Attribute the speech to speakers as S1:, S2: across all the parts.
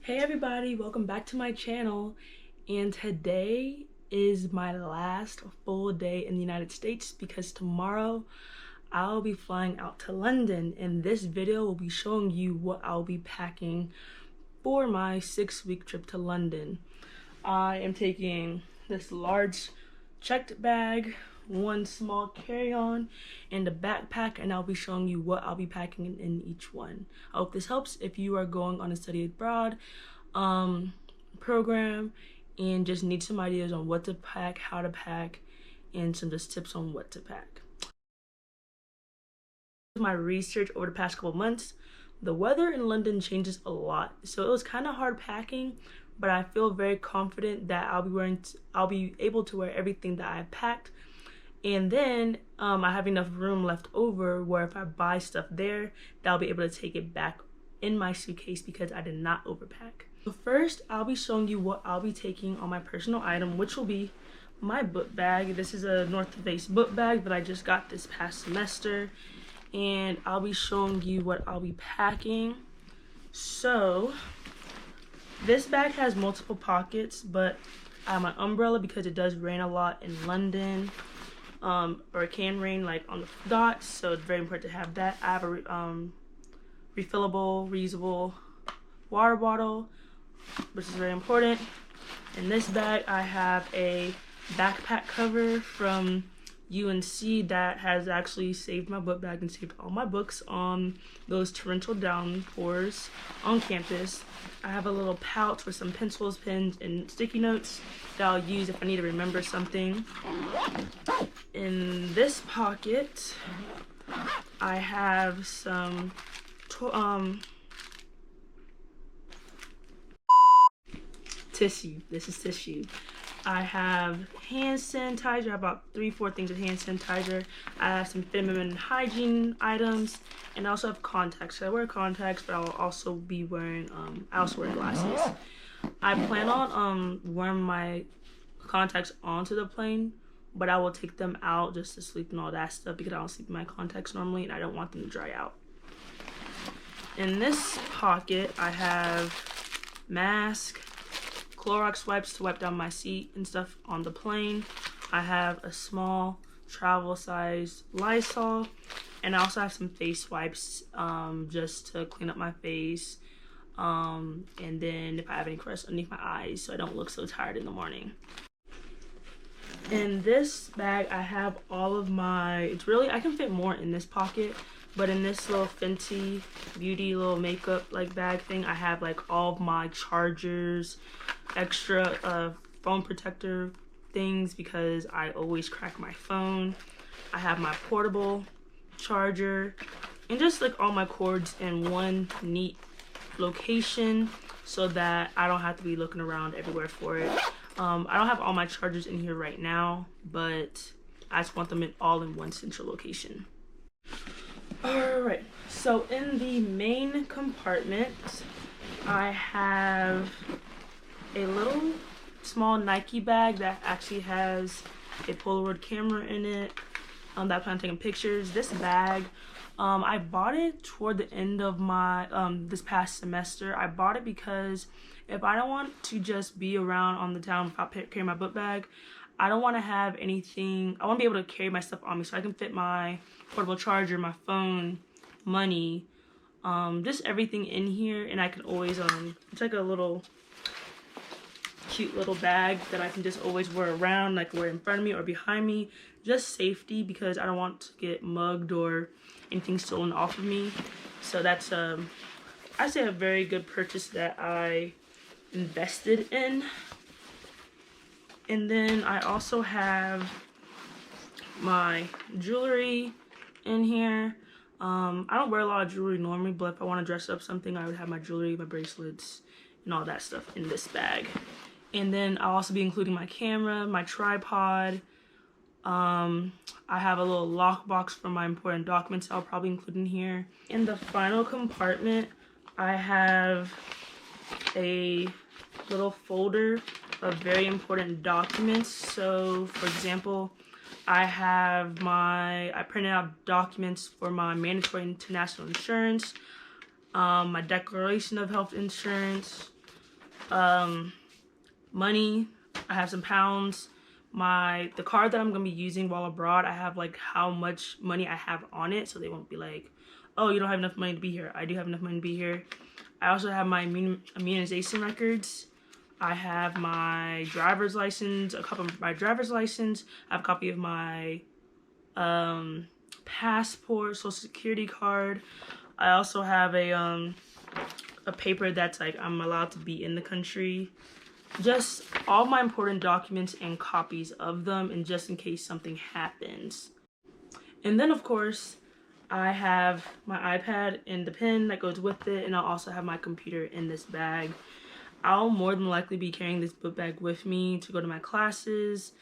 S1: Hey everybody, welcome back to my channel. And today is my last full day in the United States because tomorrow I'll be flying out to London, and this video will be showing you what I'll be packing for my 6-week trip to London. I am taking this large checked bag, one small carry-on, and a backpack, and I'll be showing you what I'll be packing in each one. I hope this helps if you are going on a study abroad program and just need some ideas on what to pack, how to pack, and some just tips on what to pack. My research over the past couple months, the weather in London changes a lot, so it was kind of hard packing, but I feel very confident that I'll be able to wear everything that I packed. And then I have enough room left over where if I buy stuff there, that I'll be able to take it back in my suitcase because I did not overpack. So first, I'll be showing you what I'll be taking on my personal item, which will be my book bag. This is a North Face book bag that I just got this past semester, and I'll be showing you what I'll be packing. So this bag has multiple pockets, but I have my umbrella because it does rain a lot in London, or it can rain like on the dots, so it's very important to have that. I have a refillable, reusable water bottle, which is very important. In this bag, I have a backpack cover from UNC that has actually saved my book bag and saved all my books on those torrential downpours on campus. I have a little pouch with some pencils, pens, and sticky notes that I'll use if I need to remember something. In this pocket, I have some tissue. This is tissue. I have hand sanitizer. I have about 3-4 things of hand sanitizer. I have some feminine hygiene items, and I also have contacts. So I wear contacts, but I'll also be wearing I also wear glasses. I plan on wearing my contacts onto the plane, but I will take them out just to sleep and all that stuff because I don't sleep in my contacts normally and I don't want them to dry out. In this pocket, I have mask, Clorox wipes to wipe down my seat and stuff on the plane. I have a small travel size Lysol, and I also have some face wipes just to clean up my face, and then if I have any crust underneath my eyes so I don't look so tired in the morning. In this bag, I have all of my, I can fit more in this pocket, but in this little Fenty Beauty little makeup like bag thing, I have like all of my chargers, extra phone protector things because I always crack my phone. I have my portable charger and just like all my cords in one neat location so that I don't have to be looking around everywhere for it. I don't have all my chargers in here right now, but I just want them all in one central location. Alright, so in the main compartment, I have a little small Nike bag that actually has a Polaroid camera in it that I plan on taking pictures. This bag, I bought it toward the end of my this past semester. I bought it because if I don't want to just be around on the town without carrying my book bag, I don't want to have anything. I want to be able to carry my stuff on me so I can fit my portable charger, my phone, money, just everything in here, and I can always it's like a little cute little bag that I can just always wear around, like wear in front of me or behind me, just safety because I don't want to get mugged or anything stolen off of me. So that's I say a very good purchase that I invested in. And then I also have my jewelry in here. I don't wear a lot of jewelry normally, but if I want to dress up something, I would have my jewelry, my bracelets, and all that stuff in this bag. And then I'll also be including my camera, my tripod. I have a little lockbox for my important documents I'll probably include in here. In the final compartment, I have a little folder of very important documents. So for example, I printed out documents for my mandatory international insurance, my declaration of health insurance, money. I have some pounds. The card that I'm gonna be using while abroad, I have like how much money I have on it, so they won't be like, oh, you don't have enough money to be here. I do have enough money to be here. I also have my immunization records. I have my driver's license, a copy of my driver's license. I have a copy of my passport, social security card. I also have a paper that's like I'm allowed to be in the country. Just all my important documents and copies of them, and just in case something happens. And then of course I have my iPad and the pen that goes with it, and I'll also have my computer in this bag. I'll more than likely be carrying this book bag with me to go to my classes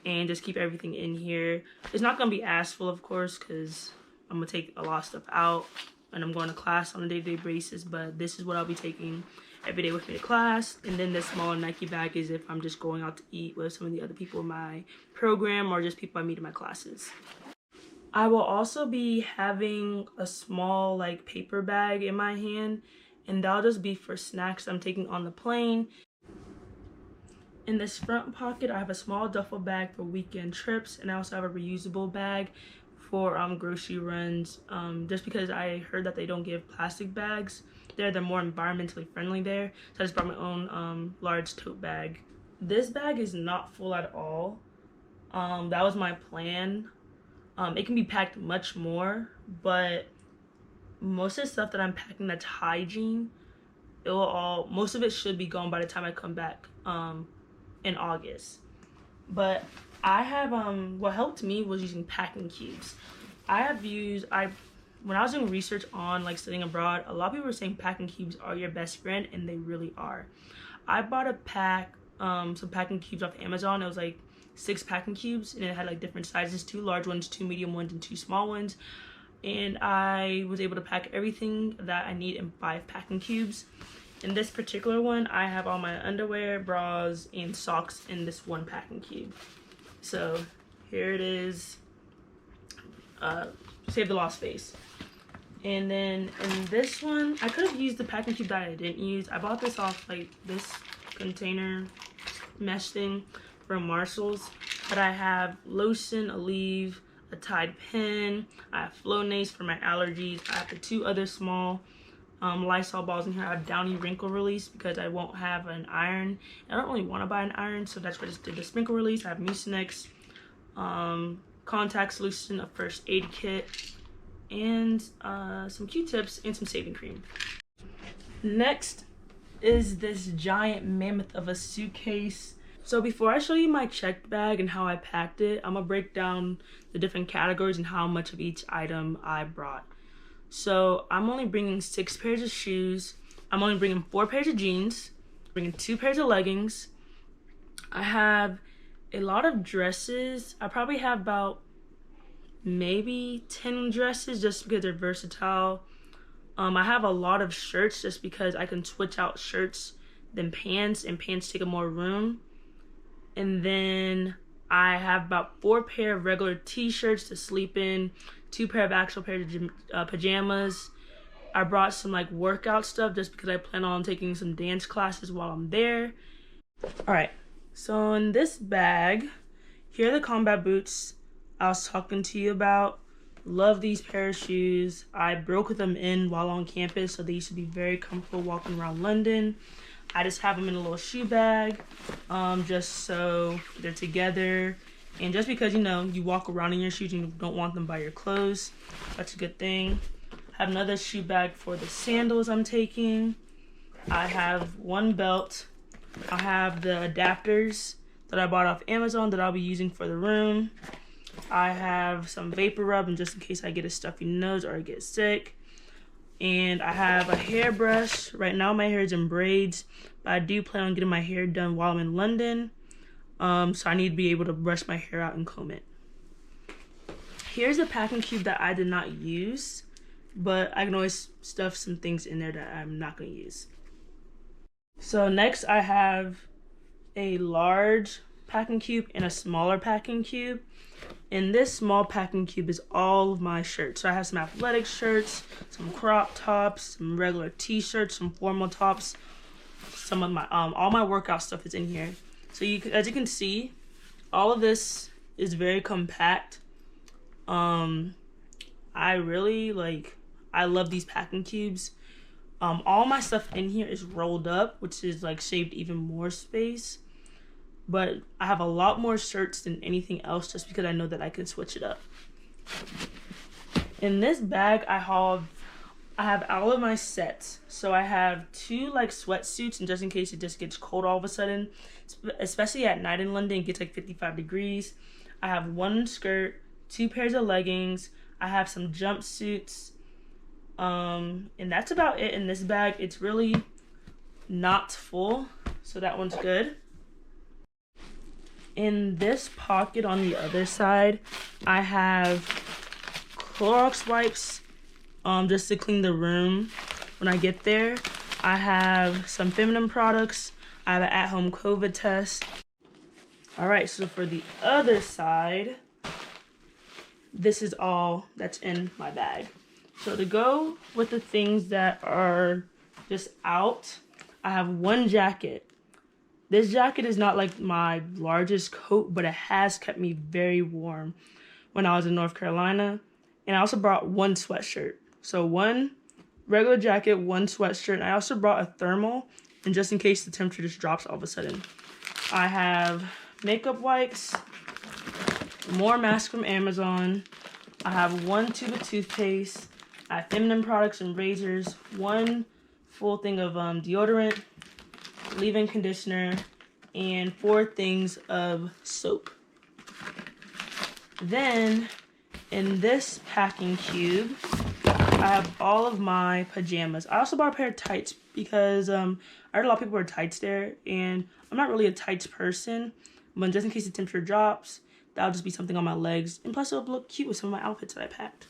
S1: and just keep everything in here. It's not gonna be as full, of course, because I'm gonna take a lot of stuff out and I'm going to class on a day-to-day basis, but this is what I'll be taking every day with me to class. And then this smaller Nike bag is if I'm just going out to eat with some of the other people in my program or just people I meet in my classes. I will also be having a small like paper bag in my hand, and that'll just be for snacks I'm taking on the plane. In this front pocket, I have a small duffel bag for weekend trips, and I also have a reusable bag for grocery runs, just because I heard that they don't give plastic bags there. They're more environmentally friendly there, so I just brought my own large tote bag. This bag is not full at all. That was my plan. It can be packed much more, but most of the stuff that I'm packing that's hygiene, most of it should be gone by the time I come back in August. But I have what helped me was using packing cubes. When I was doing research on like studying abroad, a lot of people were saying packing cubes are your best friend, and they really are. I bought some packing cubes off Amazon. It was like 6 packing cubes, and it had like different sizes, 2 large ones, 2 medium ones, and 2 small ones. And I was able to pack everything that I need in 5 packing cubes. In this particular one, I have all my underwear, bras, and socks in this one packing cube. So here it is. Save the lost space. And then in this one, I could have used the packing cube that I didn't use. I bought this off like this container mesh thing from Marshall's, but I have lotion, Aleve, a Tide pen, I have Flonase for my allergies, I have the 2 other small Lysol balls in here. I have Downy wrinkle release because I won't have an iron. I don't really want to buy an iron, so that's why I just did the sprinkle release. I have Mucinex, contact solution, a first aid kit, and some Q-tips and some shaving cream. Next is this giant mammoth of a suitcase. So before I show you my checked bag and how I packed it, I'm gonna break down the different categories and how much of each item I brought. So I'm only bringing 6 pairs of shoes. I'm only bringing 4 pairs of jeans, bringing 2 pairs of leggings. I have a lot of dresses. I probably have about maybe 10 dresses just because they're versatile. I have a lot of shirts just because I can switch out shirts than pants, and pants take up more room. And then I have about 4 pair of regular t-shirts to sleep in, 2 pair of actual pairs of pajamas. I brought some like workout stuff just because I plan on taking some dance classes while I'm there. All right, so in this bag, here are the combat boots I was talking to you about. Love these pair of shoes. I broke them in while on campus, so they should be very comfortable walking around London. I just have them in a little shoe bag, just so they're together. And just because, you know, you walk around in your shoes and you don't want them by your clothes, that's a good thing. I have another shoe bag for the sandals I'm taking. I have 1 belt. I have the adapters that I bought off Amazon that I'll be using for the room. I have some vapor rub, and just in case I get a stuffy nose or I get sick. And I have a hairbrush. Right now my hair is in braids, but I do plan on getting my hair done while I'm in London. So I need to be able to brush my hair out and comb it. Here's a packing cube that I did not use, but I can always stuff some things in there that I'm not going to use. So next I have a large packing cube and a smaller packing cube. And this small packing cube is all of my shirts. So I have some athletic shirts, some crop tops, some regular t-shirts, some formal tops, some of my all my workout stuff is in here. So as you can see, all of this is very compact. I really I love these packing cubes. All my stuff in here is rolled up, which is like saved even more space. But I have a lot more shirts than anything else just because I know that I can switch it up. In this bag, I have all of my sets. So I have 2 like sweatsuits, and just in case it just gets cold all of a sudden, especially at night in London, it gets like 55 degrees. I have 1 skirt, 2 pairs of leggings. I have some jumpsuits. And that's about it in this bag. It's really not full, so that one's good. In this pocket on the other side, I have Clorox wipes, just to clean the room when I get there. I have some feminine products. I have an at-home COVID test. All right, so for the other side, this is all that's in my bag. So to go with the things that are just out, I have 1 jacket. This jacket is not like my largest coat, but it has kept me very warm when I was in North Carolina. And I also brought 1 sweatshirt. So 1 regular jacket, 1 sweatshirt. And I also brought a thermal, and just in case the temperature just drops all of a sudden. I have makeup wipes, more masks from Amazon. I have 1 tube of toothpaste. I have feminine products and razors, 1 full thing of deodorant, leave-in conditioner, and 4 things of soap. Then, in this packing cube, I have all of my pajamas. I also bought a pair of tights because I heard a lot of people wear tights there, and I'm not really a tights person, but just in case the temperature drops, that'll just be something on my legs, and plus it'll look cute with some of my outfits that I packed.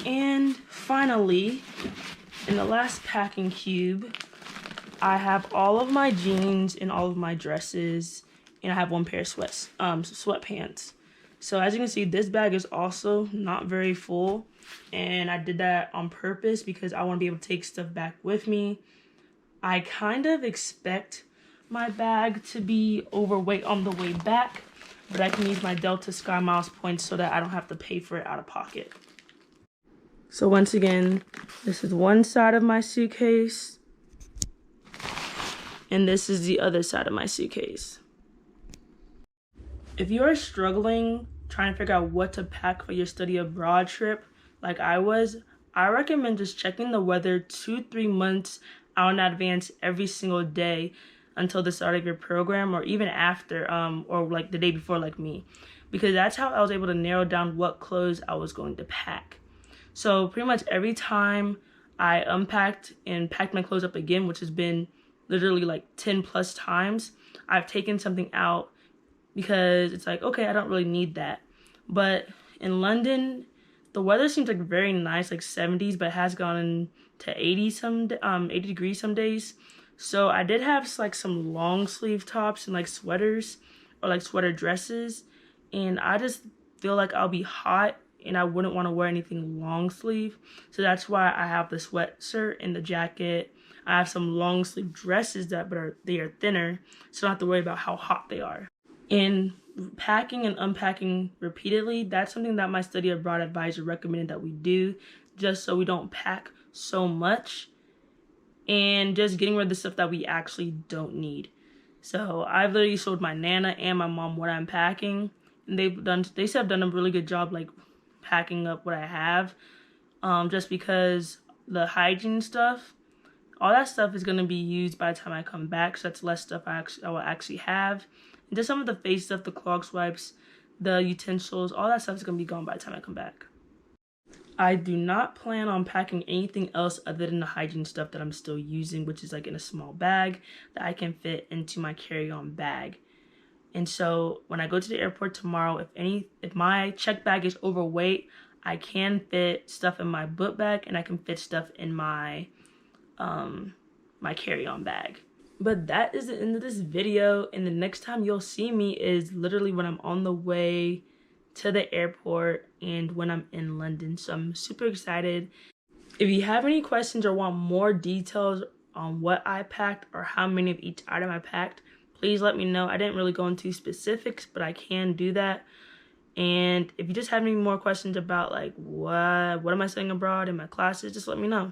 S1: And finally, in the last packing cube, I have all of my jeans and all of my dresses, and I have 1 pair of sweatpants. So as you can see, this bag is also not very full, and I did that on purpose because I want to be able to take stuff back with me. I kind of expect my bag to be overweight on the way back, but I can use my Delta Sky Miles points so that I don't have to pay for it out of pocket. So once again, this is one side of my suitcase, and this is the other side of my suitcase. If you are struggling trying to figure out what to pack for your study abroad trip, like I was, I recommend just checking the weather 2-3 months out in advance every single day until the start of your program, or even after, or like the day before, like me, because that's how I was able to narrow down what clothes I was going to pack. So pretty much every time I unpacked and packed my clothes up again, which has been literally like 10 plus times, I've taken something out because it's like, okay, I don't really need that. But in London, the weather seems like very nice, like 70s, but it has gone to 80 degrees some days. So I did have like some long sleeve tops and like sweaters or like sweater dresses, and I just feel like I'll be hot and I wouldn't want to wear anything long sleeve. So that's why I have the sweatshirt and the jacket. I have some long sleeve dresses that they are thinner, so I don't have to worry about how hot they are. And packing and unpacking repeatedly, that's something that my study abroad advisor recommended that we do, just so we don't pack so much, and just getting rid of the stuff that we actually don't need. So I've literally showed my Nana and my mom what I'm packing, and they said I've done a really good job like packing up what I have, just because the hygiene stuff, all that stuff is going to be used by the time I come back, so that's less stuff I will actually have. And just some of the face stuff, the Clorox wipes, the utensils, all that stuff is going to be gone by the time I come back. I do not plan on packing anything else other than the hygiene stuff that I'm still using, which is like in a small bag that I can fit into my carry-on bag. And so when I go to the airport tomorrow, if my check bag is overweight, I can fit stuff in my book bag, and I can fit stuff in my my carry-on bag. But that is the end of this video, and the next time you'll see me is literally when I'm on the way to the airport and when I'm in London. So I'm super excited. If you have any questions or want more details on what I packed or how many of each item I packed, please let me know. I didn't really go into specifics, but I can do that. And if you just have any more questions about like what am I studying abroad in my classes, just let me know.